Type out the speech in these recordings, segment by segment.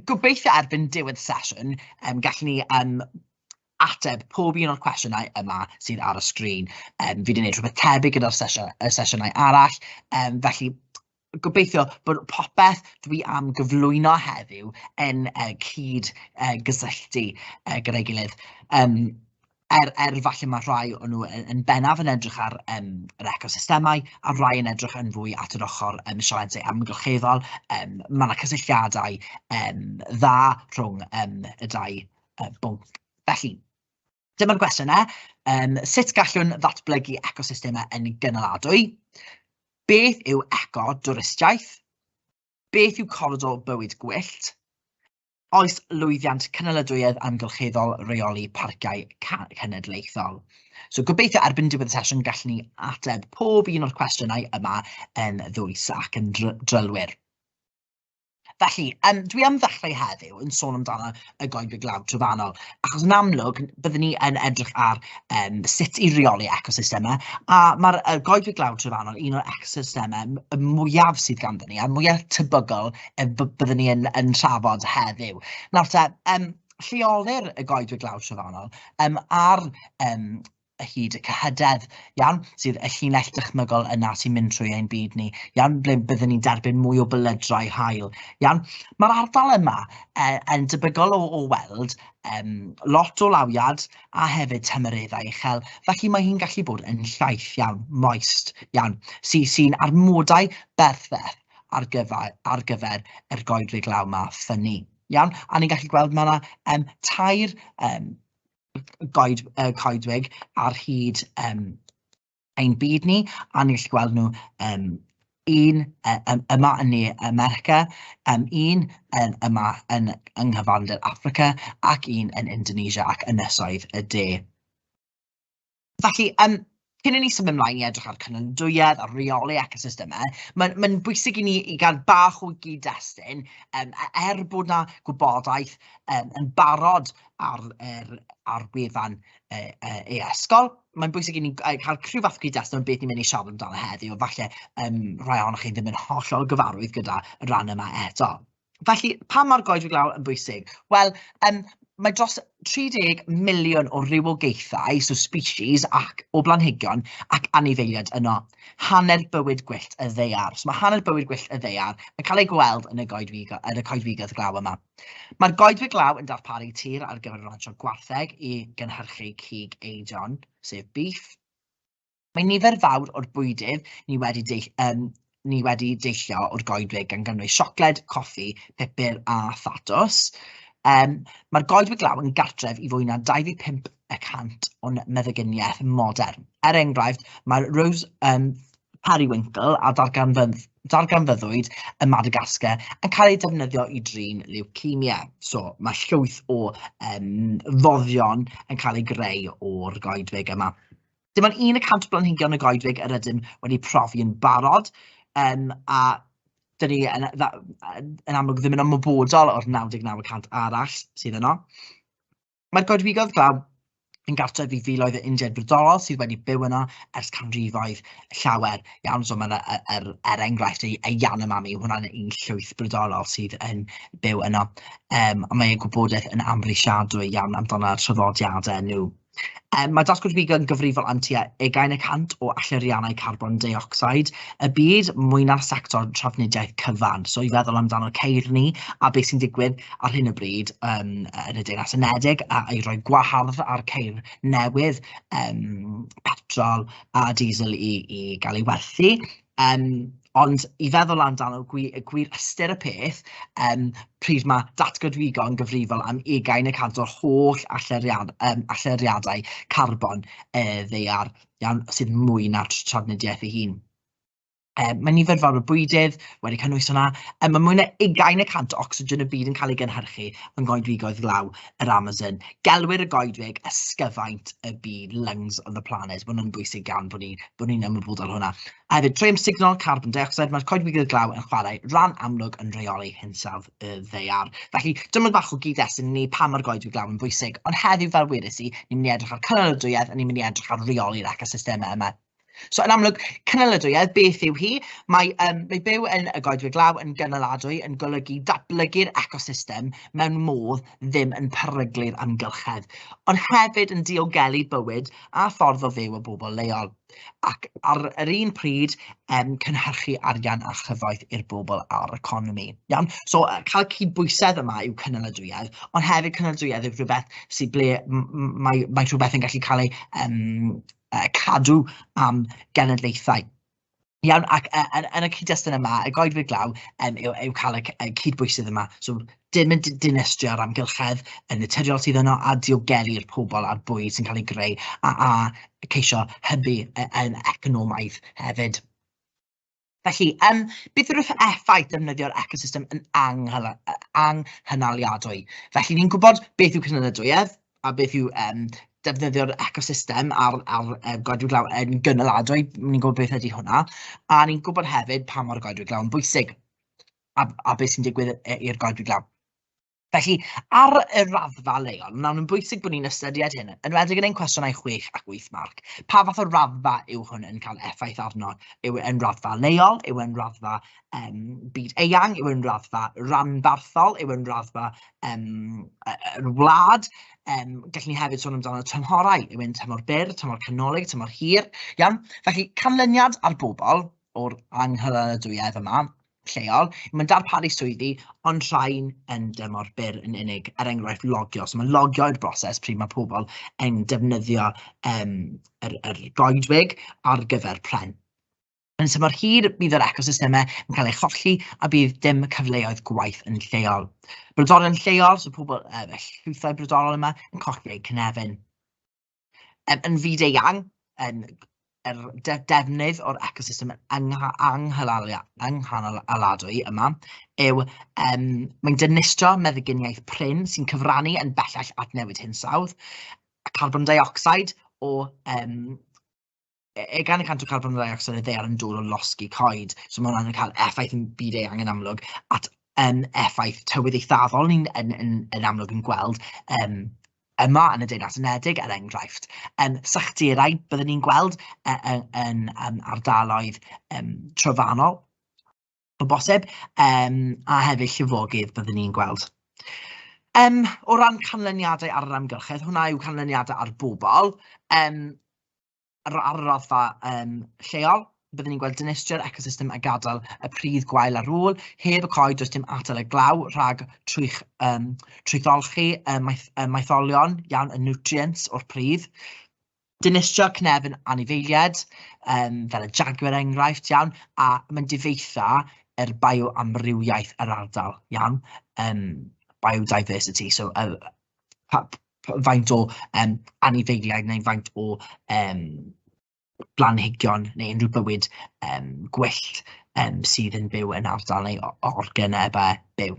Gobeithio erbyn diwedd sesiwn, gallwn ni ateb pob un o'r cwestiynau yma sydd ar y sgrin. Fi wedi gwneud rhywbeth tebyg gyda'r sesiynau arall, felly gobeithio bod popeth dwi am gyflwyno heddiw yn cyd-gysylltu gyda'i gilydd. Falle mae rhai o'n nhw yn bennaf yn edrych ar yr ecosystemau, a rhai yn edrych yn fwy at yr ochr sialensau amgylcheddol. Mae yna cysylltiadau dda rhwng y dau bwnc. Felly, dyma'r gwestiynau. Sut gallwn ddatblygu ecosystemau yn gynaladwy? Beth yw eco-dwristiaeth? Beth yw coridor bywyd gwyllt? Oes lwyddiant cynaladwyedd amgylcheddol reoli parciau cenedlaethol? So gobeithio erbyn diwedd y sesiwn gallwn ni ateb pob un o'r cwestiynau yma yn ddwys ac yn drylwyr. Felly, dwi am ddechrau heddiw yn sôn amdano y goedwig glaw trofannol, achos yn amlwg byddwn ni yn edrych ar sut i reoli ecosystemau, a mae'r goedwig glaw trofannol un o'r ecosystemau y mwyaf sydd ganddyn ni, a mwyaf tebygol byddwn ni yn trafod heddiw. Nawr te, lleolir y goedwig glaw trofannol ar y hyd y cyhydedd, sydd y llinell dychmygol yna sy'n mynd trwy ein byd ni, ble byddwn ni'n derbyn mwy o bylydrau haul. Mae'r ardal yma yn debygol o weld lot o lawiad a hefyd tymereddau uchel, felly mae hi'n gallu bod yn llaith moist, sy'n armodau berffaith ar gyfer yr goedwig glaw ma ffynnu. A ni'n gallu gweld mae yna tair coedwig ar hyd ein byd ni, a ni'n gallu gweld nhw un yma yn America, un yma yn nghyfandir Affrica, ac un yn Indonesia ac ynysoedd y de. Felly, cyn i ni symud ymlaen i edrych ar cynaladwyedd a reoli ecosystemau, mae'n bwysig i ni i gael bach o gyd-destun bod yna gwybodaeth yn barod ar wefan e-sgol. Mae'n bwysig i ni cael rhyw fath o gyd-destun o beth ni'n mynd i siarad amdano heddiw, falle rhai ohonoch chi ddim yn hollol gyfarwydd gyda y rhan yma eto. Felly, pa mae'r goedwig glaw yn bwysig? Wel, mae dros 30 miliwn o rywogaethau, so species o blanhigion ac anifeiliaid yno. Hanner bywyd gwyllt y ddaear. So mae hanner bywyd gwyllt y ddaear yn cael ei gweld yn y coedwigoedd glaw yma. Mae'r goedwig glaw yn darparu tir ar gyfer ransio gwartheg i gynhyrchu cig eidion, sef beef. Mae nifer fawr o'r bwydydd ni wedi deillio o'r goedwig gan gynnwys siocled, coffi, pupur a thatws. Mae'r goedwig glaw yn gartref i fwy na 25% o'n meddyginiaeth modern. Enghraifft, mae'r Rose periwinkle a darganfyddwyd y Madagascar yn cael ei defnyddio i drin leukemia. So, mae llwyth o foddion yn cael ei greu o'r goedwig yma. Dim ond 1% o blanhigion y goedwig yr ydym wedi profi yn barod, a dyn ni yn amlwg ddim yn ymwybodol o'r 99% arall sydd yno. Mae'r goedwigoedd glaw yn gartref i filoedd o Indiaid brodorol sydd wedi byw yno ers canrifoedd llawer. So mae'r enghraifft y Yanomami, hwnna'n un llwyth brodorol sydd yn byw yno. A mae gwybodaeth yn amhrisiadwy iawn amdano'r traddodiadau nhw. Mae datgoedwigo yn gyfrifol am tua 20% o alluriannau carbon dioxide y byd, mwy na'r sector trafnidiaeth cyfan. So i feddwl amdano'r ceir ni a beth sy'n digwydd ar hyn o bryd yn y Deyrnas Unedig a i roi gwahardd ar ceir newydd petrol a diesel i gael ei werthu. Ond i feddwl amdano gwir ystyr y peth, pryd mae datgoedwigo yn gyfrifol am 20% o'r holl alluriadau carbon ddaear sydd mwy na'r trafnidiaeth ei hun. Mae nifer fawr o bwydydd wedi cynnwys hwnna. Mae mwy na 20% o ocsigen y byd yn cael ei gynhyrchu yn goedwigoedd glaw yr Amazon. Gelwir y goedwig ysgyfaint y byd, lungs of the planet. Mae hwnna'n bwysig gan bod ni'n ymwybodol hwnna. A hefyd, trwy amsugno'r carbon dioxide, mae'r coedwigoedd glaw yn chwarae ran amlwg yn reoli hinsawdd y ddaear. Felly, dyma bach o gyd-destun ni pa mae'r goedwig glaw yn bwysig. Ond heddiw fel wedys i, ni'n mynd i edrych ar cynaladwyedd a ni'n mynd i edrych ar reoli'r ecosystemau yma. So yn amlwg, cynaladwyedd, beth yw hi? Mae byw yn y goedwig law yn gynaladwy yn golygu datblygu'r ecosystem mewn modd ddim yn peryglu'r amgylchedd, ond hefyd yn diogelu bywyd a ffordd o fyw y bobl leol, ac ar yr un pryd cynhyrchu arian a chyfoeth i'r bobl a'r economi. Iawn? So, cael cydbwysedd yma yw cynaladwyedd, ond hefyd cynaladwyedd yw rhywbeth sydd ble mae rhywbeth yn gallu cael ei cadw am genedlaethau. Iawn, ac yn y cyd-destun yma, y goedwig glaw yw cael y cydbwysydd yma. So, dim yn dinistrio ar amgylchedd yn naturiol sydd yno a diogelu'r pobl a'r bwyd sy'n cael ei greu a ceisio hybu yn economaidd hefyd. Felly, beth yw'r effaith defnyddio'r ecosystem yn anghynaliadwy? Felly, ni'n gwybod beth yw cynaladwyedd a beth yw defnyddio'r ecosystem a'r goedwig glaw yn gynaladwy, ni'n gwybod beth ydy hwnna, a ni'n gwybod hefyd pa mor goedwig glaw yn bwysig a beth sy'n digwydd i'r goedwig glaw. Felly, ar y raddfa leol, nawr yn bwysig bod ni'n ystyried hyn, yn wedi gyda'n cwestiynau 6 ac 8 marc. Pa fath o raddfa yw hwn yn cael effaith arno? Yw yn raddfa leol? Yw yn raddfa byd eang? Yw yn raddfa ranbarthol? Yw yn raddfa yr wlad? Gallwn ni hefyd sôn amdano tymhorau. Yw yn tymor byr, tymor canolig, tymor hir? Iawn? Felly, canlyniad ar bobl o'r anghynaladwyedd yma, lleol, mae'n darparu swyddi, ond rhain yn dymor byr yn unig, er enghraifft logio. So mae'n logio i'r broses pryd mae pobl yn defnyddio yr goedwig ar gyfer pren. Yn tymor hir, bydd yr ecosystemau yn cael eu cholli a bydd dim cyfleoedd gwaith yn lleol. Brodorol yn lleol, so pobl, y llwythau brodorol yma, yn colli eu cynefin. Yn fyd eang, defnydd o'r ecosystem anghynaladwy yma yw mae'n dinistrio meddyginiaeth prin sy'n cyfrannu yn bellach at newid hinsawdd, a carbon dioxide o 80% o carbon dioxide y ddaear yn dod o losgi coed. So mae hwnna'n cael effaith yn byd eang yn amlwg, at effaith tywydd eithafol ni'n yn amlwg yn gweld yma yn y Deyrnas Unedig, er enghraifft. Sychderau byddwn ni'n gweld yn ardaloedd trofannol o bosib, a hefyd llifogydd byddwn ni'n gweld. O ran canlyniadau ar yr amgylchedd, hwnna yw canlyniadau ar bobl. Ar y raddfa lleol, byddwn ni'n gweld dinistrio'r ecosystem a gadael y pridd gwael ar ôl, heb y coed does dim atal y glaw rhag trwytholchi maetholion, iawn, y nutrients o'r pridd. Dinistrio cnefin anifeiliaid, fel y jaguar enghraifft, iawn, a mae'n difeitha yr bioamrywiaeth yr ardal, iawn, biodiversity, so faint o anifeiliaid neu faint o blanhigion neu unrhyw bywyd gwyllt sydd yn byw yn ardal neu organebau byw.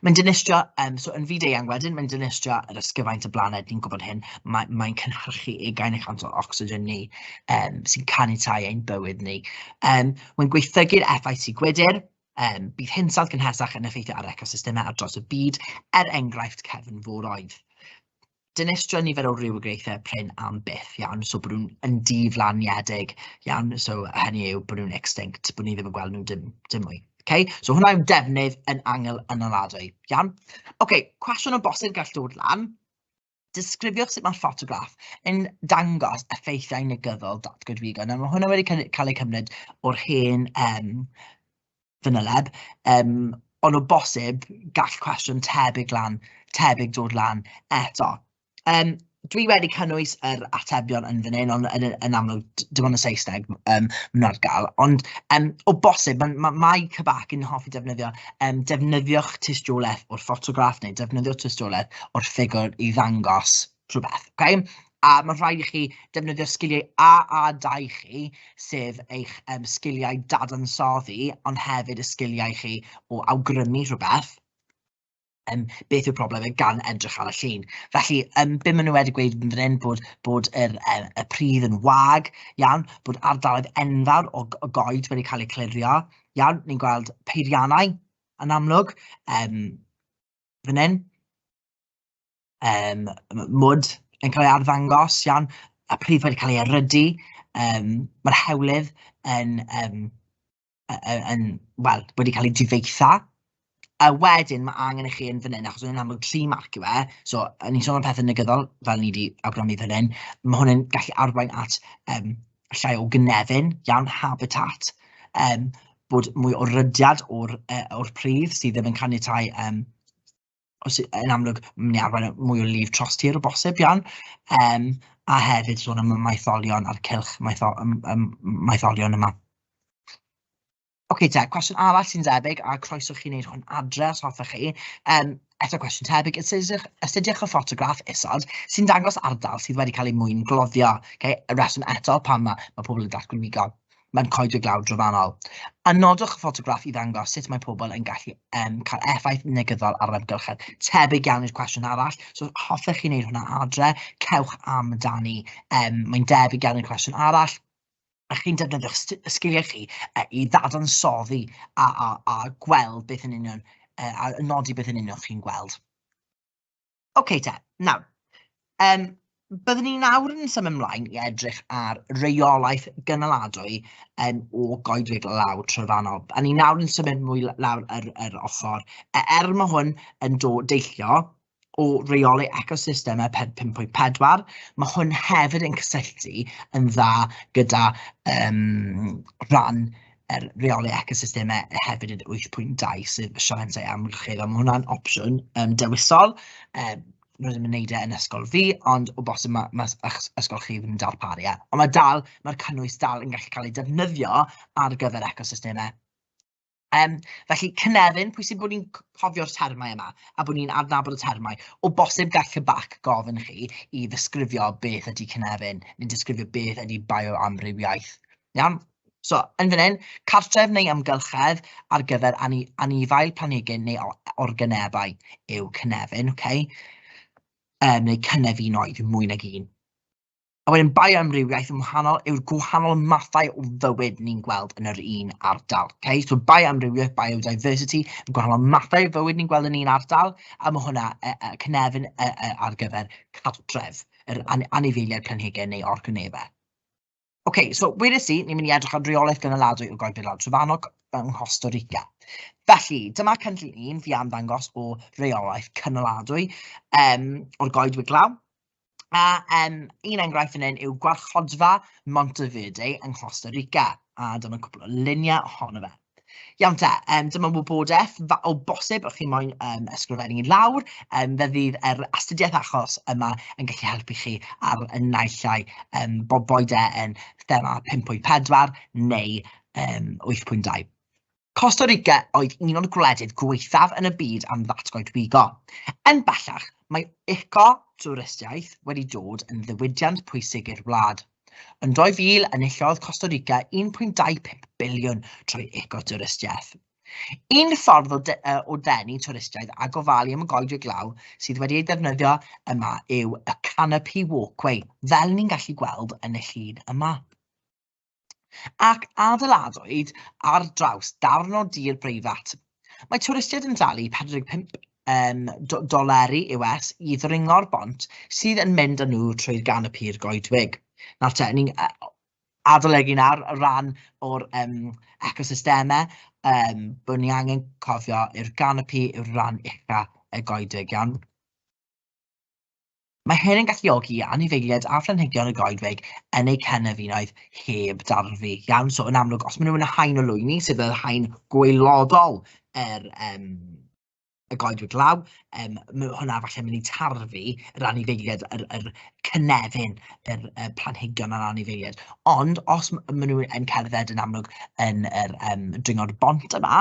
Mae'n dinistrio, so yn fyd eang wedyn, mae'n dinistrio yr ysgyfaint y blaned, ni'n gwybod hyn, mae'n cynhyrchu 20% o ocsigen ni sy'n caniatáu ein bywyd ni. Mae'n gweithygu'r effaith sy'n gwydyr, bydd hinsawdd cynhesach yn effeithio ar ecosystemau ar dros y byd, er enghraifft cefn foroedd. Dinistrio nifer o rywogaethau prin am byth, iawn, so bod nhw'n yn diflaniedig, iawn, so hynny yw bod nhw'n extinct, bod ni ddim yn gweld nhw dim mwy. Okay? So hwnna yw defnydd yn anghynaladwy, iawn? Cwestiwn o bosib gall dod lan. Disgrifiwch sut mae'r ffotograff yn dangos effeithiau negyddol datgydwigo. Mae hwnna wedi cael ei cymryd o'r hen fanyleb, ond o bosib gall cwestiwn tebyg dod lan eto. Dwi wedi cynnwys yr atebion yn fan hyn, ond yn amlwg dim ond y Saesneg maen ar gael. Ond o bosib, mae Cybac yn hoffi defnyddio, defnyddiwch tystiolaeth o'r ffotograff neu defnyddiwch tystiolaeth o'r ffigwr i ddangos rhywbeth. Okay? A mae'n rhaid i chi defnyddio sgiliau a dau chi, sef eich sgiliau dadansoddi, ond hefyd y sgiliau chi o awgrymu rhywbeth. Beth yw'r problemau gan edrych ar y llun. Felly, be maen nhw wedi gweud yn fan hyn bod y pridd yn wag, iawn, bod ardaloedd enfawr o goed wedi cael eu clirio, iawn, ni'n gweld peiriannau yn amlwg, fan hyn, mwd yn cael ei arddangos, iawn, y pridd wedi cael ei erydu, Mae'r hewlydd wel, wedi cael ei difeitha. A wedyn mae angen i chi yn fan hyn, achos yn amlwg 3 marc yw e, so ni'n sôn am pethau negyddol, fel ni wedi awgrymu fan hyn, mae hwn yn gallu arwain at llai o gynefin, iawn, habitat, bod mwy o rydiad o'r pridd sydd ddim yn caniatáu, yn amlwg, mynd i arwain mwy o lif trostir o bosib, iawn, a hefyd sôn am y maetholion a'r cylch maetholion yma. Oce te, cwestiwn arall sy'n debyg, a croeso chi wneud hwn adre os hoffech chi. Eto cwestiwn tebyg, astudiwch y ffotograff isod sy'n dangos ardal sydd wedi cael ei mwyn gloddio. Okay? Y reswm eto pan mae pobl yn datgwylwigo. Mae'n coedwig glaw drofannol. A nodwch y ffotograff i ddangos sut mae pobl yn gallu cael effaith negyddol ar yr ymgylchedd. Tebyg iawn i'r cwestiwn arall. So hoffech chi wneud hwnna adre, cewch amdani. Mae'n debyg iawn i'r cwestiwn arall. A chi'n defnyddio'ch sgiliau chi i ddadansoddi a gweld beth yn union, a nodi beth yn union chi'n gweld. Oce te, nawr, byddwn ni nawr yn symud ymlaen i edrych ar rheolaeth gynaladwy o goedwig law trofannol. A ni nawr yn symud mwy lawr yr ochr. Mae hwn yn deillio o rheoli ecosystemau 5.4, mae hwn hefyd yn cysylltu yn dda gyda rhan rheoli ecosystemau hefyd yn 8.2 sydd siarad am ymgylchedd. Mae hwnna'n opsiwn dewisol. Rydym yn gwneud yn ysgol fi, ond o bosib mae ysgol chi ddim yn darparu. Ond mae'r cynnwys dal yn gallu cael ei defnyddio ar gyfer ecosystemau. Felly, cynefin, pwysig bod ni'n cofio'r termau yma, a bod ni'n adnabod y termau, o bosib gall y bac gofyn chi i ddisgrifio beth ydy cynefin, neu disgrifio beth ydy bioamrywiaeth. Iawn? So, yn fan hyn, cartref neu amgylchedd ar gyfer anifail planhigyn neu organebau yw cynefin, neu cynefinoedd mwy nag un. A wedyn bioamrywiaeth yn wahanol yw'r gwahanol mathau o fywyd ni'n gweld yn yr un ardal. So bioamrywiaeth, biodiversity, yn gwahanol mathau o fywyd ni'n gweld yn un ardal, a mae hwnna cynefin ar gyfer cartref, yr anifeiliaid planhigyn neu organebau. So wedys i, ni'n mynd i edrych ar rheolaeth gynaladwy o goedwig law trofannol yng Costa Rica. Felly, dyma cynllun 1 fi am ddangos o rheolaeth cynaladwy o'r goedwig law. A un enghraifft yn hyn yw gwarchodfa Monteverde yng Costa Rica, a dyma cwbl o luniau ohono fe. Iawn te, dyma wybodaeth o bosib o'ch chi moyn ysgrifennu lawr, fe fydd yr astudiaeth achos yma yn gallu helpu chi ar y naillau boboedau yn thema 5.4 neu 8.2. Costa Rica oedd un o'r gwledydd gweithaf yn y byd am ddatgoedwigo. Yn bellach, mae ecotwristiaeth wedi dod yn ddiwydiant pwysig i'r wlad. Yn 2000, enillodd Costa Rica 1.25 biliwn trwy ecotwristiaeth. Un ffordd o denu twristiaeth a gofalu am y goedwig law sydd wedi ei ddefnyddio yma yw y canopy walkway, fel ni'n gallu gweld yn y llun yma. Ac adeiladwyd ar draws darn o dir breifat. Mae twristiaid yn dalu $45 US i ddringo'r bont sydd yn mynd â nhw trwy'r ganopy'r goedwig. Nawr te, ni'n adolygu nawr rhan o'r ecosystemau, bod ni angen cofio i'r ganopy yw'r rhan ucha y goedwig, iawn. Mae hyn yn galluogi anifeiliaid a phlanhigion y goedwig yn eu cynefinoedd heb darfu. Iawn, so yn amlwg, os maen nhw'n haen o lwyni, sydd yn haen gwaelodol y goedwig law, hwnna falle mynd i tarfu yr anifeiliaid, yr cynefin, yr planhigion a'r anifeiliaid. Ond os maen nhw yn cerdded yn amlwg yn dringo'r bont yma,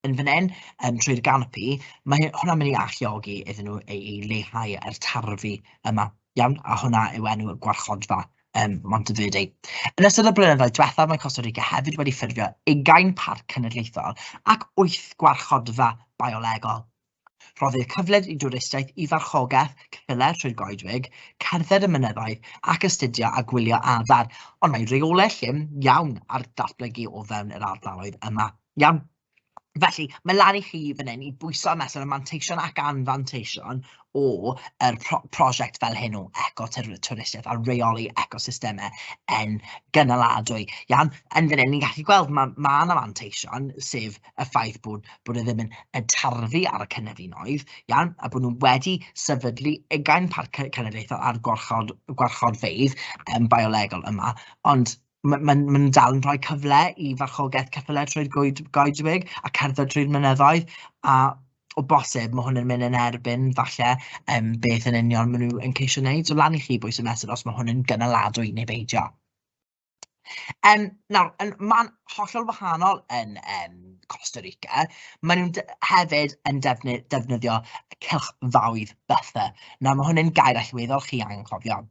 yn fan hyn, trwy'r ganopy, mae hwnna'n mynd i alluogi iddyn nhw i leihau yr tarfu yma. Iawn, a hwnna yw enw gwarchodfa Monteverde. Yn ystod y blynyddoedd diwethaf, mae Costa Rica hefyd wedi ffurfio 20 parc cenedlaethol ac 8 gwarchodfa biolegol. Rhoddir cyfle i dwristiaeth i farchogaeth ceffylau trwy'r goedwig, cerdded y mynyddoedd ac astudio a gwylio adar, ond mae rheolaeth llym iawn ar datblygu o fewn yr ardaloedd yma. Iawn. Felly, mae lan I chi fan hyn I bwyso ymestyn y manteision ac anfanteision o'r prosiect fel hyn o eco-twristiaeth a reoli ecosystemau yn gynaladwy. Iawn, yn fan hyn, ni'n gallu gweld mae yna manteision, sef y ffaith bod e ddim yn tarfu ar y cynefinoedd, iawn, a bod nhw wedi sefydlu 20 parc cenedlaethol ar gwarchodfeydd biolegol yma, ond mae'n dal yn rhoi cyfle I farchogaeth ceffylau trwy'r goedwig a cerdded trwy'r mynyddoedd, a o bosib mae hwn yn mynd yn erbyn falle beth yn union maen nhw yn ceisio wneud. So lan I chi bwys y mesur os mae hwn yn gynaladwy neu beidio. Nawr, mae'n hollol wahanol yn Costa Rica. Maen nhw hefyd yn defnyddio cylchfawdd buffer. Nawr, mae hwn yn gair allweddol chi angen cofio.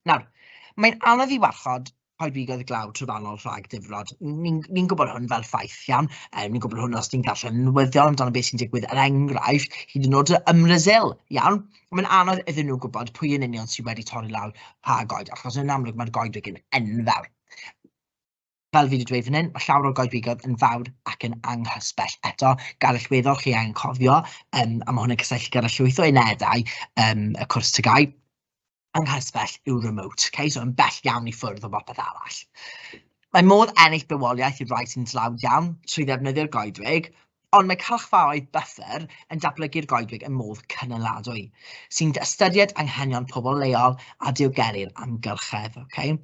Nawr, mae'n anodd I warchod coedwigoedd glaw trofannol rhag difrod. Ni'n gwybod hwn fel ffaith, iawn. Ni'n gwybod hwn os ni'n gallu newyddion amdano beth sy'n digwydd yn enghraifft, hyd yn oed ymrysil, iawn. Mae'n anodd iddyn nhw gwybod pwy yn union sydd wedi torri lawr pa goed, achos yn amlwg mae'r goedwig yn enfawr. Fel fi wedi dweud fan hyn, mae llawer o'r goedwigoedd yn fawr ac yn anghysbell. Eto, gael allweddol chi angen cofio, a mae hwn yn cysylltu gyda llwyth o unedau y cwrs TGAU. Anghysbell yw remote, okay? So yn bell iawn I ffwrdd o bopeth arall. Mae modd ennill bywoliaeth I rai sy'n dlawd iawn trwy ddefnyddio'r goedwig, ond mae cylchfawdd buffer yn datblygu'r goedwig yn modd cynaladwy, sy'n ystyried anghenion pobl leol a diogeli'r amgylchedd. Okay?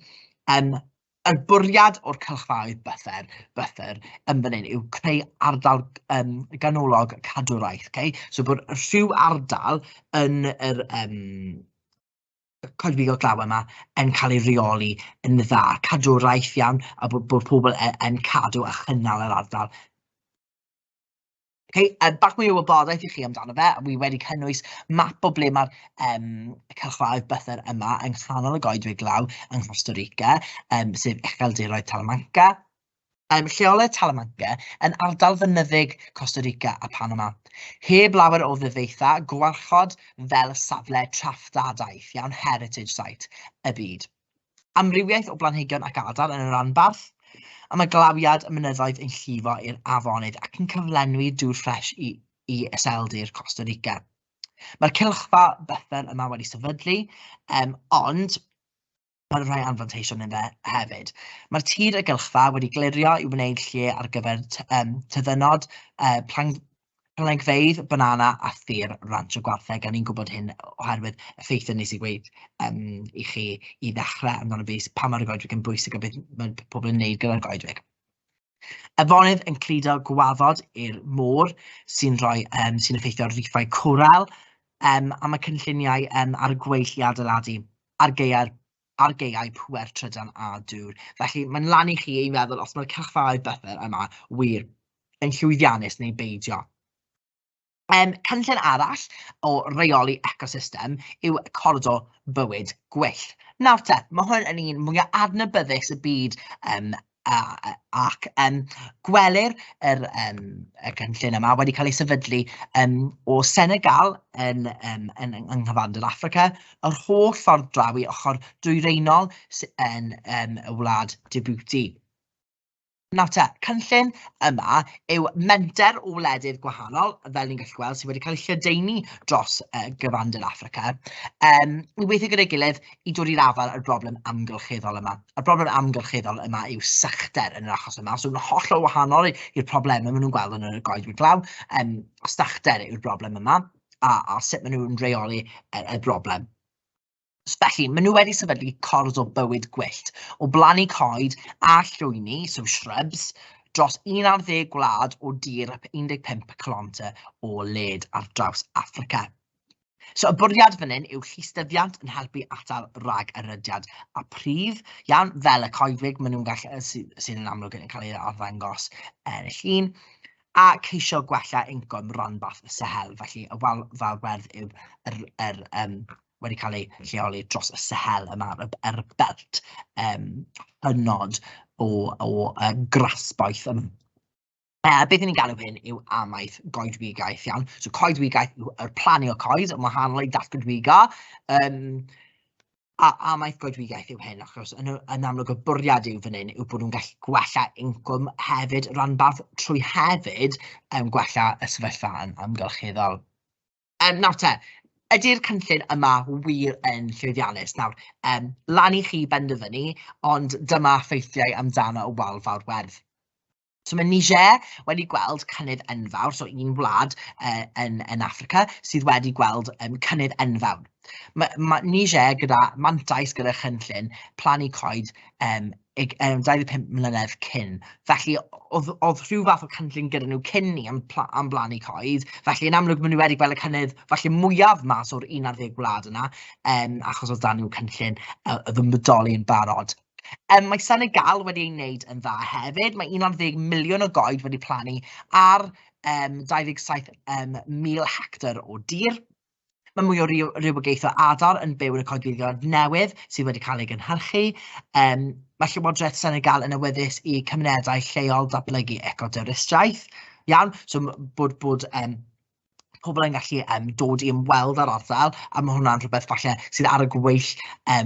Y bwriad o'r cylchfawdd buffer yn fan hyn yw creu ardal ganolog cadwraeth. Okay? So bod rhyw ardal yn yr coedwigo glaw yma yn cael ei reoli yn dda, cadwraeth iawn, a bod pobl yn cadw a chynnal yr ardal. Okay, bach mwy o wybodaeth I chi amdano fe, a wi wedi cynnwys map o ble mae'r cylchfawdd buffer yma yng nghanol y goedwig glaw yng Costa Rica, sef ucheldiroedd Talamanca. Rheolaeth Talamanca yn ardal fynyddig Costa Rica a Panama. Heb lawer o ddyfeitha, gwarchod fel safle traftadaeth, iawn, heritage site y byd. Amrywiaeth o blanhigion ac adar yn yr anbarth, a mae glawiad y mynyddoedd yn llifo i'r afonydd ac yn cyflenwi dŵr ffres I iseldi'r Costa Rica. Mae'r cylchfa buffer yma wedi sefydlu, ond mae'n rhai anfanteision yn fe hefyd. Mae'r tir y gylchfa wedi glirio I wneud lle ar gyfer tyddynod, planhigfeydd, banana a thir ranch o gwartheg, a ni'n gwybod hyn oherwydd effeithio nes I gweud I chi I ddechrau amdano beth pa mae'r goedwig yn bwysig a beth mae pobl yn wneud gyda'r goedwig. Afonydd yn cludo gwaddod i'r môr sy'n effeithio ar riffau coral, a mae cynlluniau ar gweill I adeiladu ar gaeau pwer trydan a dŵr. Felly, mae'n lan I chi I feddwl os mae'r cylchfawdd buffer yma wir yn llwyddiannus neu beidio. Cynllun arall o reoli ecosystem yw coridor bywyd gwyllt. Nawr te, mae hwn yn un mwyaf adnabyddus y byd ac gwelir y cynllun yma wedi cael ei sefydlu o Senegal yn nghyfandir Affrica, yr holl ffordd draw I ochr dwyreiniol yn y wlad Djibouti. Nawr te, cynllun yma yw menter o wledydd gwahanol, fel ni'n gallu gweld, sydd wedi cael ei lledaenu dros gyfandir Affrica, I weithio gyda'i gilydd I dod i'r afel y broblem amgylcheddol yma. Y broblem amgylcheddol yma yw sychder yn yr achos yma, so yn hollol wahanol i'r problemau maen nhw'n gweld yn y goedwig glaw. Sychder yw'r broblem yma, a sut maen nhw'n reoli y broblem. Felly, maen nhw wedi sefydlu coridor bywyd gwyllt o blannu coed a llwyni, so shrubs, dros 11 gwlad o dir 15 km o led ar draws Affrica. So, y bwriad fan hyn yw llystyfiant yn helpu atal rhag erydiad a prif, iawn, fel y coedwig maen nhw'n gallu, sy'n yn amlwg yn cael ei arddangos yn y llun, a ceisio gwella incwm ranbarth y Sahel. Felly, y falwerdd yw wedi cael ei lleoli dros y Sahel yma, yr belt hynod o grasboeth yma. Beth ni'n galw hyn yw amaeth goedwigaeth, iawn. So coedwigaeth yw yr plannu o coed, yn wahanol I datgydwigo. A amaeth goedwigaeth yw hyn, achos yn amlwg y bwriad yw fan hyn yw bod nhw'n gallu gwella incwm hefyd rhanbarth trwy hefyd gwella y sefyllfa yn amgylcheddol. Nawr te, ydy'r cynllun yma wir yn llwyddiannus? Nawr, lan i chi benderfynu, ond dyma ffeithiau amdano y wal fawr werth. So mae Niger wedi gweld cynnydd enfawr, so un wlad yn Africa sydd wedi gweld cynnydd enfawr. Mae Niger gyda mantais gyda chynllun plannu coed 25 mlynedd cyn. Felly, oedd rhyw fath o cynllun gyda nhw cyn ni am blannu coed. Felly, yn amlwg, maen nhw wedi gweld y cynnydd falle mwyaf mas o'r 11 wlad yna, achos oedd dan nhw cynllun oedd yn bodoli yn barod. Mae Senegal wedi ei wneud yn dda hefyd. Mae 11 miliwn o goed wedi plannu ar 27,000 hectar o dir. Mae mwy o rywogaethau adar yn byw yn y coedwigoedd newydd sydd wedi cael ei gynhyrchu. Mae Llywodraeth Senegal yn awyddus i cymunedau lleol datblygu eco-daearyddiaeth. Iawn, so bod pobl yn gallu dod i ymweld â'r ardal, a mae hwnna'n rhywbeth falle sydd ar y gweill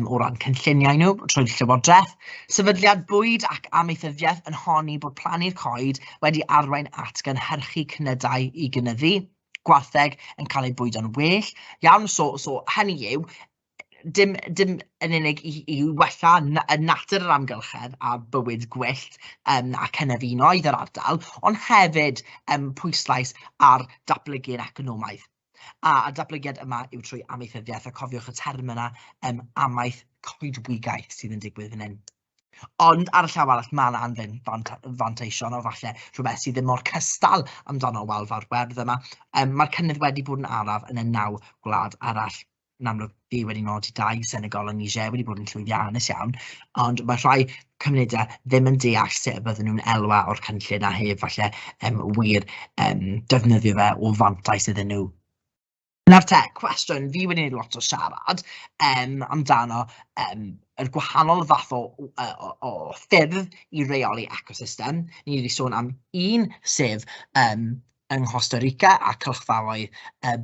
o ran cynlluniau nhw trwy'r Llywodraeth. Sefydliad bwyd ac amaethyddiaeth yn honni bod plannu'r coed wedi arwain at gynhyrchu cynydau i gynyddu, gwartheg yn cael ei bwydo'n well. Iawn, so hynny yw, dim yn unig i wella y natur yr amgylchedd a bywyd gwyllt a cynefinoedd yr ardal, ond hefyd pwyslais ar datblygu'n economaidd. A datblygiad yma yw trwy amaethyddiaeth, a cofiwch y term yna, amaeth coedwigaeth sydd yn digwydd fan hyn. Ond ar y llaw arall, mae yna anfanteision o falle rhywbeth sydd ddim mor cystal amdano wal fawr werth yma. Mae'r cynnydd wedi bod yn araf yn y 9 gwlad arall. Yn amlwg, fi wedi nodi 2, Senegal a Niger wedi bod yn llwyddiannus iawn, ond mae rhai cymunedau ddim yn deall sut bydden nhw'n elwa o'r cynllun a heb falle wir defnyddio fe o fantais iddyn nhw. Nawr te, cwestiwn, fi wedi gwneud lot o siarad amdano yr gwahanol fath o ffyrdd i reoli ecosystem. Ni wedi sôn am un sef yng Costa Rica a cylchfaoedd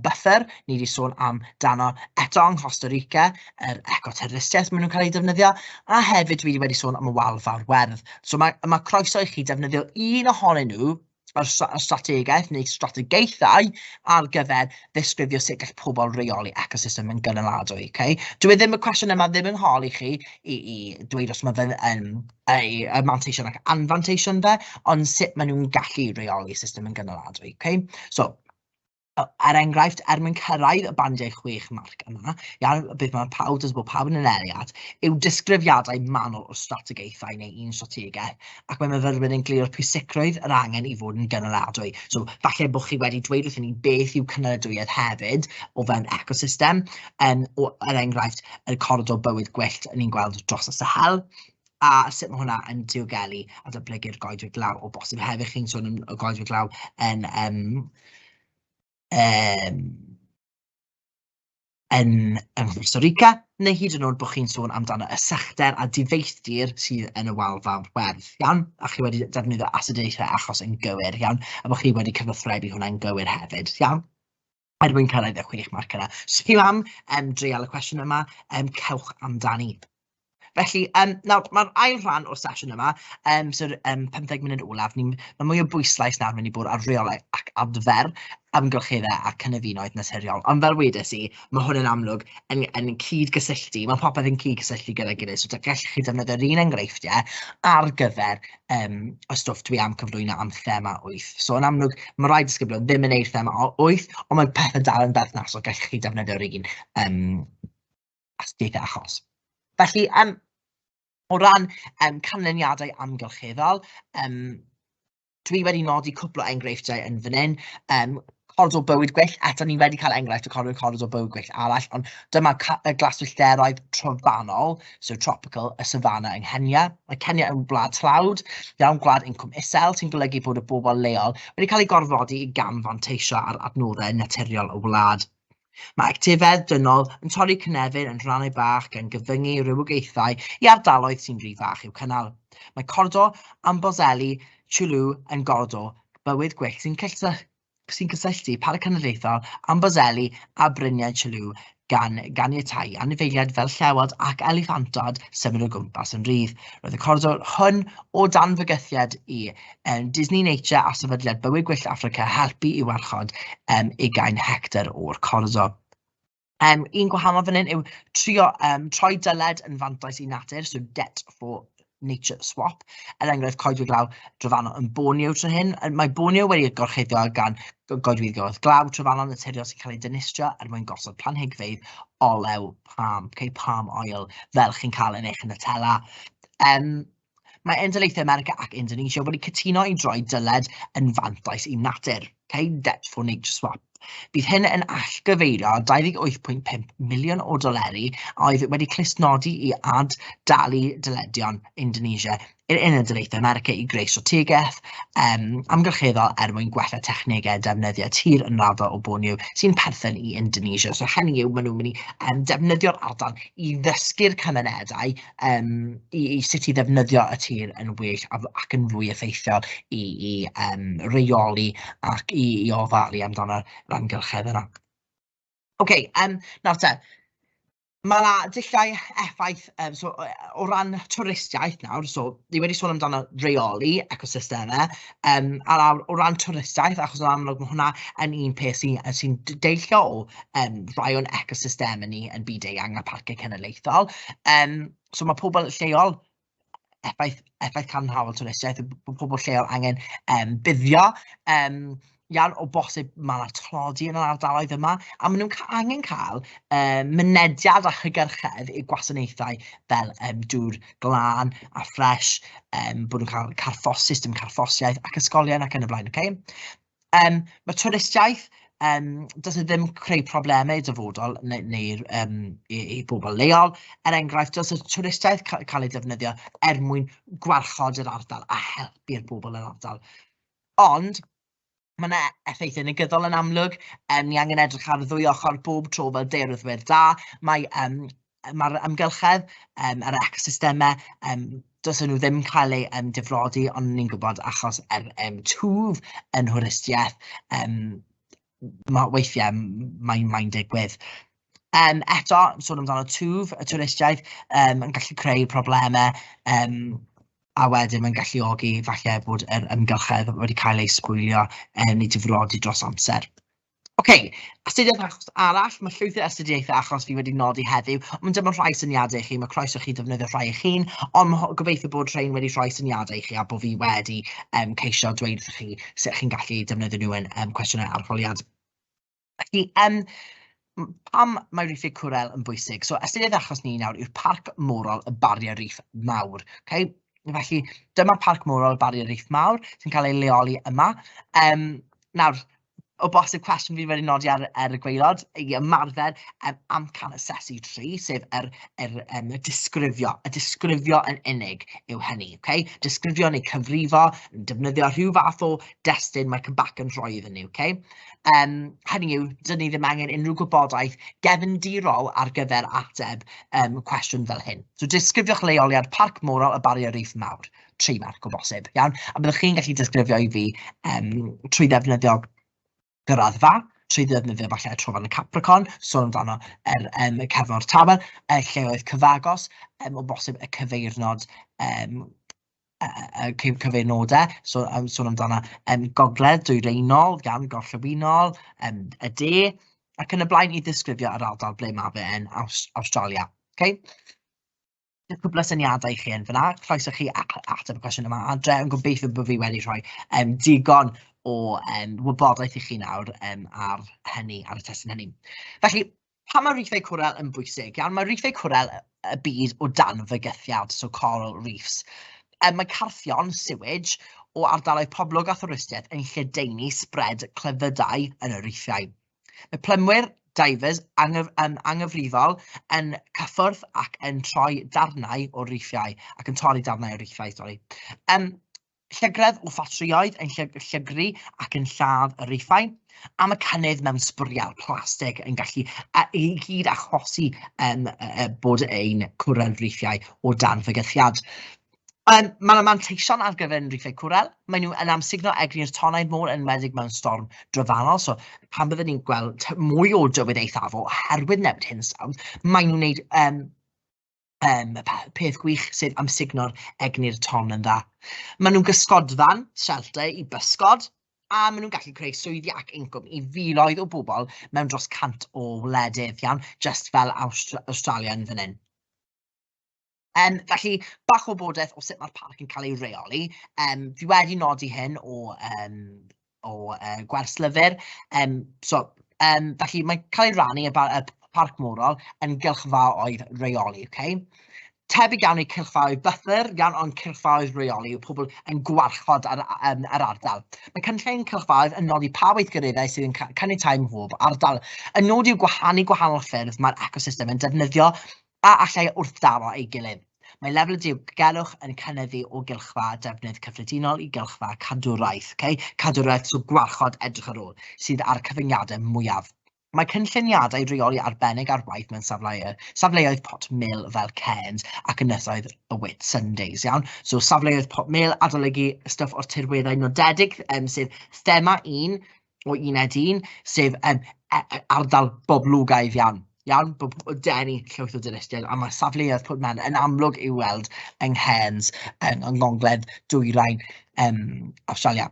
buffer. Ni wedi sôn am dano eto yng Costa Rica, yr eco-daearyddiaeth maen nhw'n cael ei defnyddio, a hefyd dwi wedi sôn am y wal fawr werth. So mae croeso i chi defnyddio un ohonyn nhw, y strategaeth neu strategaethau ar gyfer ddisgrifio sut gall pobl reoli ecosystem yn gynaladwy. Okay? Dwi ddim y cwestiwn yma ddim yn holi chi i dweud os mae fe'n manteision ac anfanteision fe, ond sut maen nhw'n gallu reoli system yn gynaladwy. Okay? So, er enghraifft, mwyn cyrraedd y bandiau 6 marc yma, beth mae pawb yn yneriad, yw disgrifiadau manwl o strategaethau neu un strategaeth, ac mae myfyrwyr yn glirio'r pwysigrwydd yr angen i fod yn gynaladwy. So, falle bod chi wedi dweud wrthyn ni beth yw cynaladwyedd hefyd o fewn ecosystem, er enghraifft, y coridor bywyd gwyllt ni'n gweld dros y Sahel, a sut mae hwnna yn diogelu a datblygu'r goedwig law, o bosib hefyd chi'n sôn am y goedwig law yn Costa Rica, neu hyd yn oed bod chi'n sôn amdano y sychder a difeithdir sydd yn y wal fawr werth, iawn? A chi wedi defnyddio astudiaethau achos yn gywir, iawn? A bod chi wedi cyfathrebu hwnna'n gywir hefyd, iawn? Er mwyn cyrraedd y 6 marc yna. So chi am dreial y cwestiwn yma, cewch amdani. Felly, nawr, mae'r ail rhan o'r sesiwn yma, so'r 15 munud olaf, mae mwy o bwyslais nawr mynd i bod ar reolaeth ac adfer amgylcheddau a cynefinoedd naturiol. Ond fel wedes i, mae hwn yn amlwg yn cyd-gysylltu, mae popeth yn cyd-gysylltu gyda'i gilydd, so gallech chi defnyddio'r un enghreifftiau ar gyfer y stwff dwi am cyflwyno am thema 8. So yn amlwg, mae rai disgyblion ddim yn neud thema 8, ond mae pethau dal yn berthnasol, gallech chi defnyddio'r un astudiaethau achos. Felly, o ran canlyniadau amgylcheddol, dwi wedi nodi cwpl o enghreifftiau yn fan hyn. Coridor bywyd gwyllt, eto ni wedi cael enghraifft o coridor bywyd gwyllt arall, ond dyma y glaswellteroedd trofannol, so tropical, y savanna yng Nghenia. Mae Kenya yn wlad tlawd, iawn gwlad incwm isel, sy'n golygu bod y bobl leol wedi cael ei gorfodi i gamfanteisio ar adnoddau naturiol y wlad. Mae actifedd dynol yn torri cynefin yn rhannau bach gan gyfyngu rywogaethau i ardaloedd sy'n rhy fach i'w cynnal. Mae coridor Amboseli Chulu yn goridor bywyd gwyllt sy'n cysylltu parc cenedlaethol Amboseli a Bryniau Chulu ganiatáu anifeiliaid fel llewod ac eliffantod symud o gwmpas yn rydd. Roedd y coridor hwn o dan fygythiad i Disney Nature a sefydliad bywyd gwyllt Affrica helpu i warchod 20 hectar o'r coridor. Un gwahanol fan hyn yw troi dyled yn fantais i natur, so debt for nature swap. Enghraifft coedwig glaw drofannol yn Borneo tro hyn. Mae Borneo wedi gorchuddio gan goedwigoedd glaw trofannol naturiol sy'n cael ei dynistrio er mwyn gosod planhigfeydd olew palm oil fel chi'n cael yn eich Nutella. Mae Endolaethau America ac Indonesia wedi cytuno i droi dyled yn fantais i natur, debt for nature swap. Bydd hyn yn allgyfeirio $28.5 miliwn o doleri a oedd wedi clusnodi i dalu dyledion Indonesia i'r Uned America i greu strategaeth amgylcheddol er mwyn gwella technegau defnyddio tir yn ardal o Borneo sy'n perthyn i Indonesia. So hynny yw, maen nhw'n mynd i defnyddio'r ardal i ddysgu'r cymunedau i sut i ddefnyddio y tir yn well ac yn fwy effeithiol i reoli ac i ofalu amdano'r amgylchedd yna. Nawr te, mae yna dulliau effaith, o ran twristiaeth nawr, ni wedi sôn amdano reoli ecosystemau, a o ran twristiaeth, achos yn amlwg mae hwnna yn un peth sy'n deillio o rai o'n ecosystemau ni yn byd eang a parciau cenedlaethol. So mae pobl lleol, effaith cadarnhaol twristiaeth, pobl lleol angen buddio, o bosib mae yna tlodi yn yr ardaloedd yma, a maen nhw'n angen cael mynediad a hygyrchedd i gwasanaethau fel dŵr glân a ffres, bod nhw'n cael system carffosiaeth ac ysgolion ac yn y blaen. Mae twristiaeth does ddim creu problemau dyfodol i bobl leol. Enghraifft, does y twristiaeth cael ei defnyddio er mwyn gwarchod yr ardal a helpu'r bobl yr ardal. Ond, mae yna effeithiau negyddol yn amlwg, ni angen edrych ar ddwy ochr bob tro fel daearyddwyr da. Mae'r amgylchedd, yr ecosystemau, does nhw ddim cael ei difrodi, ond ni'n gwybod achos twf yn hwristiaeth, weithiau mae'n digwydd. Eto, sôn amdano twf, y twristiaeth yn gallu creu problemau, a wedyn mae'n galluogi falle bod yr ymgylchedd wedi cael ei sbwylio neu difrodi dros amser. Astudiaeth achos arall, mae llwyth o astudiaethau achos fi wedi nodi heddiw, ond dyma rhai syniadau i chi, mae croeso chi ddefnyddio rhai eich hun, ond gobeithio bod rhain wedi rhoi syniadau i chi a bod fi wedi ceisio dweud wrth chi sut chi'n gallu defnyddio nhw yn cwestiynau arholiad. Felly, pam mae riffiau cwrel yn bwysig? So, astudiaeth achos ni nawr yw'r Parc Morol y Bariau Reef Mawr. Felly, dyma Parc Morol y Bariau Reef Mawr sy'n cael ei leoli yma. Nawr, o bosib cwestiwn fi wedi nodi ar y gwaelod, i ymarfer amcan asesu 3, sef y disgrifio. Y disgrifio yn unig yw hynny. Disgrifio neu cyfrifo, defnyddio rhyw fath o destun mae cybac yn rhoi iddyn nhw. Hynny yw, dyn ni ddim angen unrhyw gwybodaeth gefndirol ar gyfer ateb cwestiwn fel hyn. So, disgrifiwch leoliad Parc Morol y Bariau Reef Mawr, 3 marc o bosib. A byddwch chi'n gallu disgrifio i fi trwy ddefnyddio gyrraddfa, trwy ddefnyddio falle trofan y Capricorn, sôn amdano cefn o'r tabl, lleoedd cyfagos, o bosib y cyfeirnod, cyfeirnodau, sôn amdano gogledd dwyreiniol, gan gorllewinol, y de, ac yn y blaen i ddisgrifio yr ardal ble mae fe yn Awstralia. Cwbl o syniadau i chi yn fyna, croeso chi ateb y cwestiwn yma adre, yn gobeithio bod fi wedi rhoi digon o wybodaeth i chi nawr ar hynny, ar y testyn hynny. Felly, pam mae riffiau cwrel yn bwysig? Mae riffiau cwrel y byd o dan fygythiad, so coral reefs. Mae carthion, sewage, o ardaloedd poblog a thwristiaeth yn lledaenu sbred clefydau yn y riffiau. Mae plymwyr, divers, anghyfrifol yn cyffwrdd ac yn troi darnau o riffiau, ac yn torri darnau o riffiau, Llygredd o ffatrïoedd yn llygru ac yn lladd y riffau, a mae cynnydd mewn sbwriel plastig yn gallu i gyd achosi bod ein cwrel riffiau o dan fygythiad. Mae'n manteision ar gyfer enghreiffau cwrel. Maen nhw yn amsugno egni'r tonnau môr yn enwedig mewn storm drofannol. So, pan byddwn ni'n gweld mwy o dywydaethaf oherwydd newid hinsawdd, maen nhw'n gwneud peth gwych sydd amsugno'r egni'r ton yn dda. Maen nhw'n gysgodfan, shelter i bysgod, a maen nhw'n gallu creu swyddi ac incwm i filoedd o bobl mewn dros 100 o wledydd, just fel Australia yn fan hyn. Felly, bach o wybodaeth o sut mae'r parc yn cael ei reoli. Fi wedi nodi hyn o gwerslyfr. Felly, mae'n cael ei rannu y parc morol yn gylchfaoedd reoli. Tebyg iawn i cylchfaoedd buffer, ond cylchfaoedd reoli yw pobl yn gwarchod yr ardal. Mae cynllun cylchfaoedd yn nodi pa weithgareddau sydd yn caniatáu mhob ardal. Y nod yw gwahanu gwahanol ffyrdd mae'r ecosystem yn defnyddio a allai wrthdaro ei gilydd. Mae lefel y diogelwch yn cynyddu o gylchfa defnydd cyffredinol i gylchfa cadwraeth. Cadwraeth so gwarchod edrych ar ôl, sydd ar cyfyngiadau mwyaf. Mae cynlluniadau reoli arbennig ar waith mewn safleoedd pot mil fel Cairns ac ynysoedd y Whitsundays. So safleoedd pot mil adolygu stwff o'r tirweddau nodedig, sydd thema 1 o Uned 1, sef ardal boblogaidd denu llwyth o dinistiaid, a mae safleoedd Pwt Men yn amlwg i'w weld yng Nghairns yng Ngogledd Dwyrain Awstralia.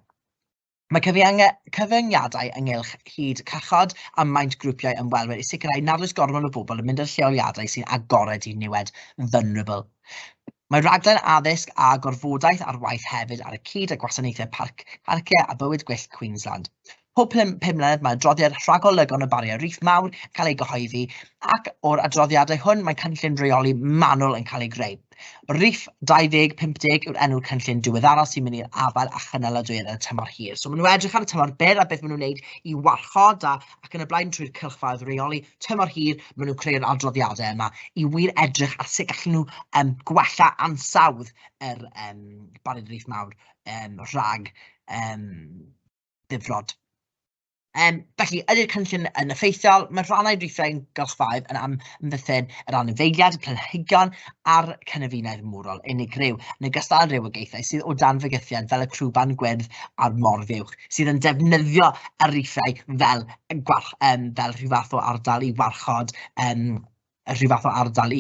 Mae cyfyngiadau ynghylch hyd cychod a maint grwpiau ymwelwyr i sicrhau nad oes gormod o bobl yn mynd i'r lleoliadau sy'n agored i niwed vulnerable. Mae raglen addysg a gorfodaeth ar waith hefyd ar y cyd a gwasanaethau parciau a bywyd gwyllt Queensland. Pob 5 mlynedd mae adroddiad rhagolygon y bariau reef mawr yn cael ei gyhoeddi, ac o'r adroddiadau hwn mae cynllun reoli manwl yn cael ei greu. Reef 2050 yw'r enw'r cynllun diweddarol sy'n mynd i'r afael a chynaladwyedd yn y tymor hir. So maen nhw edrych ar y tymor byr a beth maen nhw'n wneud i warchod ac yn y blaen trwy'r cylchfaoedd reoli. Tymor hir, maen nhw'n creu'r adroddiadau yma i wir edrych ar sut gallen nhw gwella ansawdd yr bariau reef mawr rhag ddifrod. Felly, ydy'r cynllun yn effeithiol, mae rhannau reithiau'n gylchfaoedd yn amddiffyn yr anifeiliad, y planhigion a'r cynefinoedd morol unigryw, yn ogystal â rywogaethau sydd o dan fygythiad fel y crwban gwyrdd a'r morfuwch, sydd yn defnyddio y reithiau fel rhyw fath o ardal i warchod rhyw fath o ardal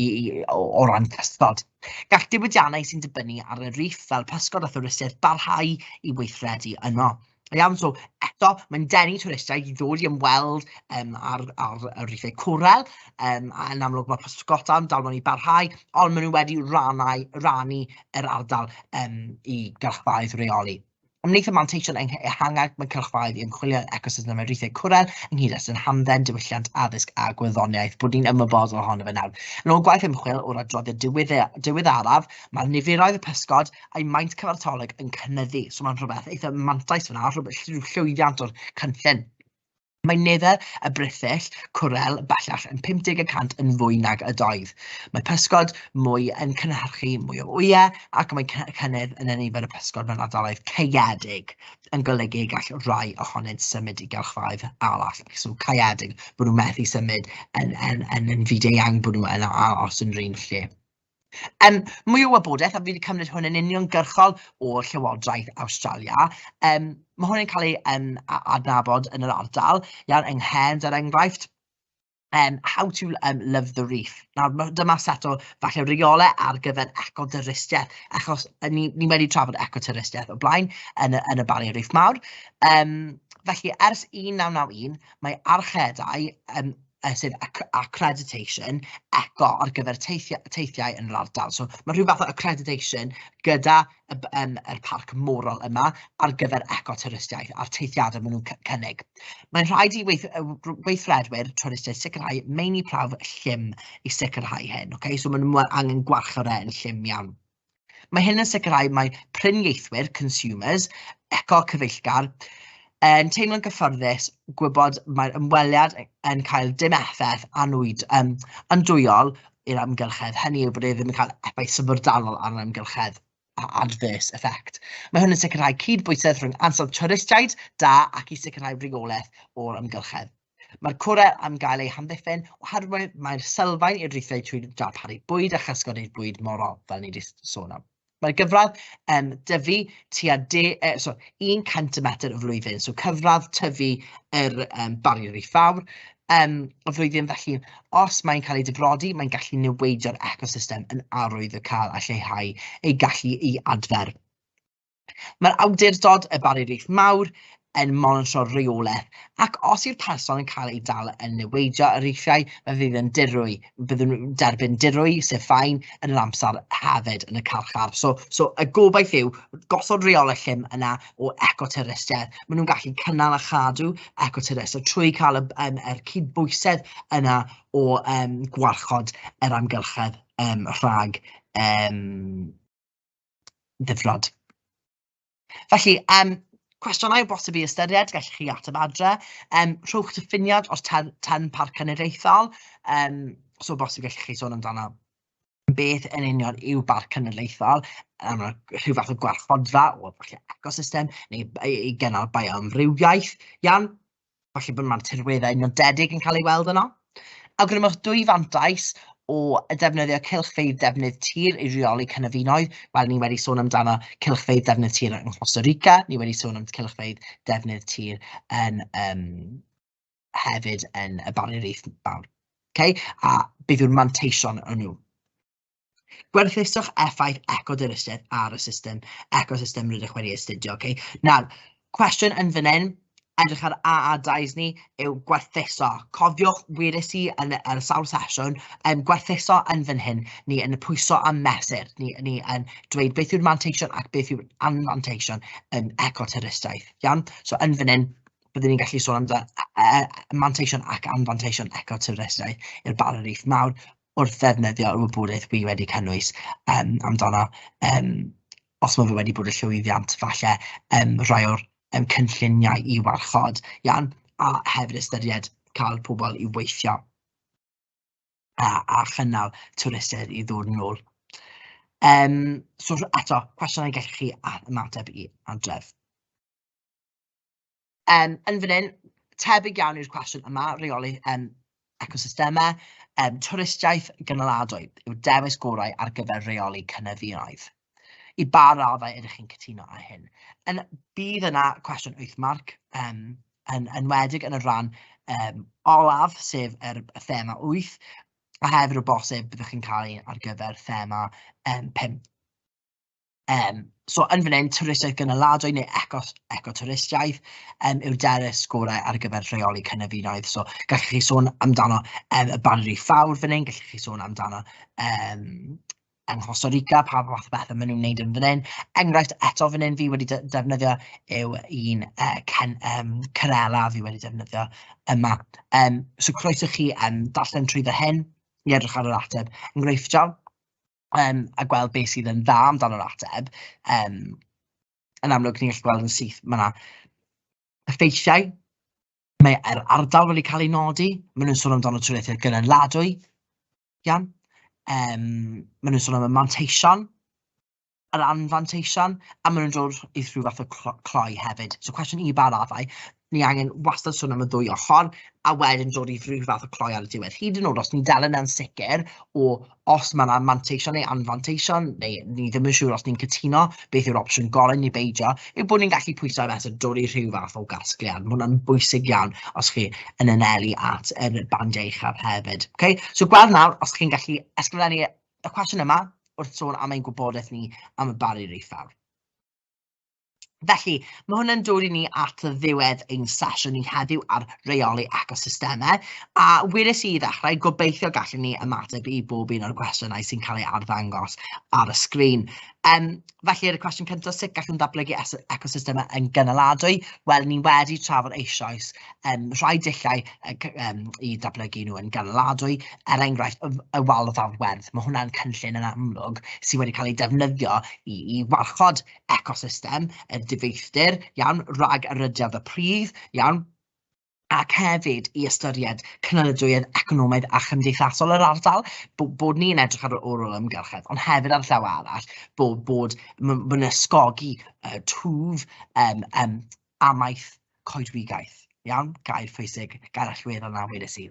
o ran cysgod. Gall diwydiannau sy'n dibynnu ar y reef fel pysgod a thwristiaeth barhau i weithredu yno. So eto, mae'n denu twristiaid i ddod i ymweld ar reithiau cwrel, a yn amlwg mae pysgota'n dal mewn i barhau, ond maen nhw wedi rannu yr ardal i gylchfaoedd reoli. Wnaeth y manteision ehangach mewn cylchfaoedd i ymchwilio ecosystemau reithiau cwrel ynghyd yn hamdden, diwylliant addysg a gwyddoniaeth, bod ni'n ymwybodol ohono fe nawr. Yn ôl gwaith ymchwil o'r adroddiad diweddaraf, mae'r niferoedd y pysgod a'i maint cyfartalog yn cynyddu. So mae'n rhywbeth eitha mantais fyna, rhywbeth llwyddiant o'r cynllun. Mae nifer y brithyll cwrel bellach yn 50% yn fwy nag y doedd. Mae pysgod mwy yn cynhyrchu mwy o wyau, ac mae cynnydd yn y nifer y pysgod mewn ardaloedd caeedig yn golygu gall rai ohonynt symud i gylchfaoedd arall. So caeedig, bod nhw'n methu symud yn fyd-eang bod nhw yn aros yn rhan lle. Mwy o wybodaeth, a fi wedi cymryd hwn yn uniongyrchol o'r Llywodraeth Awstralia. Mae hwn yn cael ei adnabod yn yr ardal, yng Nghairns er enghraifft. How to love the reef. Nawr, dyma set o falle reolau ar gyfer eco-daearyddiaeth, achos ni wedi trafod eco-daearyddiaeth o blaen yn y bariau reef mawr. Felly, ers 1991, mae archedau sydd accreditation eco ar gyfer teithiau yn yr ardal. So, mae rhyw fath o accreditation gyda yr parc morol yma ar gyfer eco-touristiaeth a'r teithiadau maen nhw'n cynnig. Mae'n rhaid i weithredwyr touristiaeth sicrhau meini prawf llym i sicrhau hyn. So, maen nhw angen gwarchod yn llym iawn. Mae hyn yn sicrhau mae prynieithwyr, consumers, eco-cyfeillgar, yn teimlo'n gyfforddus gwybod mae'r ymweliad yn cael dim effaith andwyol i'r amgylchedd. Hynny yw bod e ddim yn cael effaith symudalol ar yr amgylchedd, adverse effect. Mae hwn yn sicrhau cydbwysedd rhwng ansawdd touristiaid da ac i sicrhau rheolaeth o'r amgylchedd. Mae'r cwrel am gael ei hamddiffyn oherwydd mae'r sylfaen i'r reithiau trwy darparu bwyd a chysgod i'r bwyd morol, fel ni wedi sôn am. Mae'r gyfradd dyfu tua 1 centimetr y flwyddyn. So cyfradd tyfu yr bariau rif fawr y flwyddyn. Felly, os mae'n cael ei difrodi, mae'n gallu newidio'r ecosystem yn arwydd o cael a lleihau ei gallu i adfer. Mae'r awdurdod y bariau rif mawr yn monitro rheolaeth, ac os yw'r person yn cael ei dal yn newidio y reithiau, byddwn nhw'n derbyn dirwy, sef ffain, yn yr amser hefyd yn y carchar. So y gobaith yw gosod rheolaeth llym yna o ecoterrystiaeth. Maen nhw'n gallu cynnal a chadw ecoterrystiaeth trwy cael yr cydbwysedd yna o gwarchod yr amgylchedd rhag ddifrod. Felly, cwestiynau bosib i ystyried, gallwch chi ateb adre. Rhowch diffiniad os ten parc cenedlaethol. So bosib gallwch chi sôn amdano beth yn union yw barc cenedlaethol, rhyw fath o gwarchodfa o ecosystem neu i gynnal bioamrywiaeth. Felly bod mae'r tirweddau nodedig yn cael ei weld yno. Awgrymwch 2 fantais o defnyddio cylchfeydd defnydd tir i reoli cynefinoedd. Wel, ni wedi sôn amdano cylchfeydd defnydd tir yn Costa Rica, ni wedi sôn am cylchfeydd defnydd tir hefyd yn y bariau rif fawr. A beth yw'r manteision yn nhw? Gwerthusoch effaith ecoderrystiaeth ar y ecosystem rydych wedi astudio. Nawr, cwestiwn yn fan hyn, edrych ar A2s ni, yw gwerthuso. Cofiwch, wedais i yn y sawl sesiwn, gwerthuso yn fan hyn, ni yn pwyso am mesur, ni yn dweud beth yw'r manteision ac beth yw'r anfanteision ecoterrystiaeth. So yn fan hyn, byddwn ni'n gallu sôn am manteision ac anfanteision ecoterrystiaeth i'r bariau rif mawr wrth ddefnyddio y wybodaeth wi wedi cynnwys amdano, os mae fe wedi bod y llwyddiant, falle rhai o'r cynlluniau i warchod, a hefyd ystyried cael pobl i weithio a chynnal twristiaid i ddod yn ôl. So eto, cwestiynau gallwch chi ymateb i adref. Yn fan hyn, tebyg iawn i'r cwestiwn yma, reoli ecosystemau, twristiaeth gynaladwy yw dewis gorau ar gyfer reoli cynefinoedd. I ba raddau ydych chi'n cytuno â hyn? Bydd yna cwestiwn 8 marc, yn enwedig yn y rhan olaf, sef y thema 8, a hefyd o bosib byddwch chi'n cael un ar gyfer thema 5. So yn fan hyn, twristiaeth gynaladwy neu ecotwristiaeth yw'r dewis gorau ar gyfer rheoli cynefinoedd. So gallwch chi sôn amdano y bariau rif fawr fan hyn, gallwch chi sôn amdano yng Costa Rica, pa fath o bethau maen nhw'n wneud yn fan hyn. Enghraifft eto fan hyn fi wedi defnyddio yw un Carela fi wedi defnyddio yma. So croeso chi darllen trwyddo hyn i edrych ar yr ateb enghreifftiol a gweld beth sydd yn dda amdano'r ateb. Yn amlwg, ni'n gallu gweld yn syth, mae yna effeithiau, mae'r ardal wedi cael ei nodi, maen nhw'n sôn amdano twristiaeth gynaladwy, maen nhw'n sôn am y manteision, yr anfanteision, a maen nhw'n dod i rhyw fath o cloi hefyd. So cwestiwn i ba raddau, ni angen wastad sôn am y 2 ochr, a wedyn dod i rhyw fath o cloi ar y diwedd. Hyd yn oed os ni dal yn ansicr o os mae yna manteision neu anfanteision, neu ni ddim yn siŵr os ni'n cytuno beth yw'r opsiwn gorau ni beidio, yw bod ni'n gallu pwyso am eto dod i rhyw fath o gasgliad. Mae hwnna'n bwysig iawn os chi yn anelu at y bandiau uchaf hefyd. So gweld nawr os chi'n gallu ysgrifennu y cwestiwn yma wrth sôn am ein gwybodaeth ni am y bariau rif fawr. Felly, mae hwnna'n dod i ni at y ddiwedd ein sesiwn ni heddiw ar reoli ecosystemau, a wedais i ddechrau gobeithio gallwn ni ymateb i bob un o'r gwestiynau sy'n cael ei arddangos ar y sgrin. Felly, y cwestiwn cyntaf, sut gallwn datblygu ecosystemau yn gynaladwy? Wel, ni wedi trafod eisoes rhai dulliau i datblygu nhw yn gynaladwy, enghraifft y wal ddafwerth. Mae hwnna'n cynllun yn amlwg sydd wedi cael ei defnyddio i warchod ecosystem, y difeithdir, rhag y ryddiad y pridd, ac hefyd i ystyried cynaladwyedd economaidd a chymdeithasol yr ardal, bod ni'n edrych ar o'r ymgyrchedd, ond hefyd ar llaw arall, bod yn ysgogi twf amaeth coedwigaeth. Gair pwysig, gair allweddol na wedys i.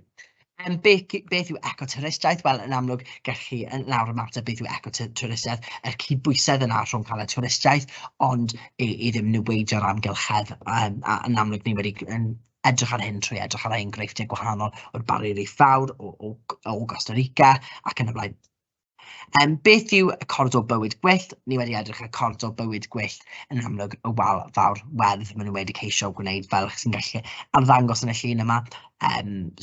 Beth yw ecoturistiaeth? Wel, yn amlwg, gallwch chi nawr ymateb beth yw ecoturistiaeth, cydbwysedd yna rhwng cael y twristiaeth, ond i ddim newidio'r amgylchedd. A yn amlwg, ni wedi edrych ar hyn trwy edrych ar enghreifftiau gwahanol o'r Bari'r Reith Fawr, o Costa Rica, ac yn y blaen. Beth yw y coridor bywyd gwyllt? Ni wedi edrych ar coridor bywyd gwyllt yn amlwg y wal fawr werdd maen nhw wedi ceisio gwneud fel sy'n gallu arddangos yn y llun yma,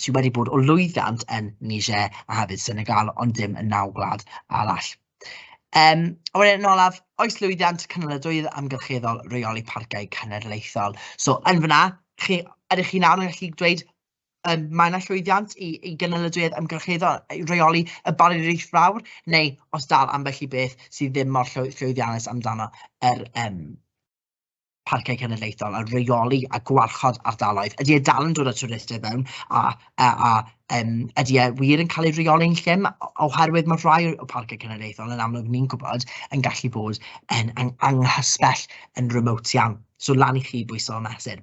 sydd wedi bod o lwyddiant yn Niger a hefyd Senegal, ond dim yn 9 gwlad arall. A wedyn yn olaf, oes lwyddiant cynaladwydd amgylcheddol reoli parciau cenedlaethol. So yn fyna, ydych chi nawr yn gallu dweud mae yna llwyddiant i gynaladwyedd amgylcheddol reoli y Bari'r Reith Fawr, neu os dal ambell i beth sydd ddim mor llwyddiannus amdano parciau cenedlaethol a reoli a gwarchod ardaloedd. Ydy e dal yn dod â twristau mewn a ydy e wir yn cael ei reoli'n llym oherwydd mae rhai o parciau cenedlaethol yn amlwg ni'n gwybod yn gallu bod yn anghysbell yn remote iawn. So lan i chi bwyso y mesur.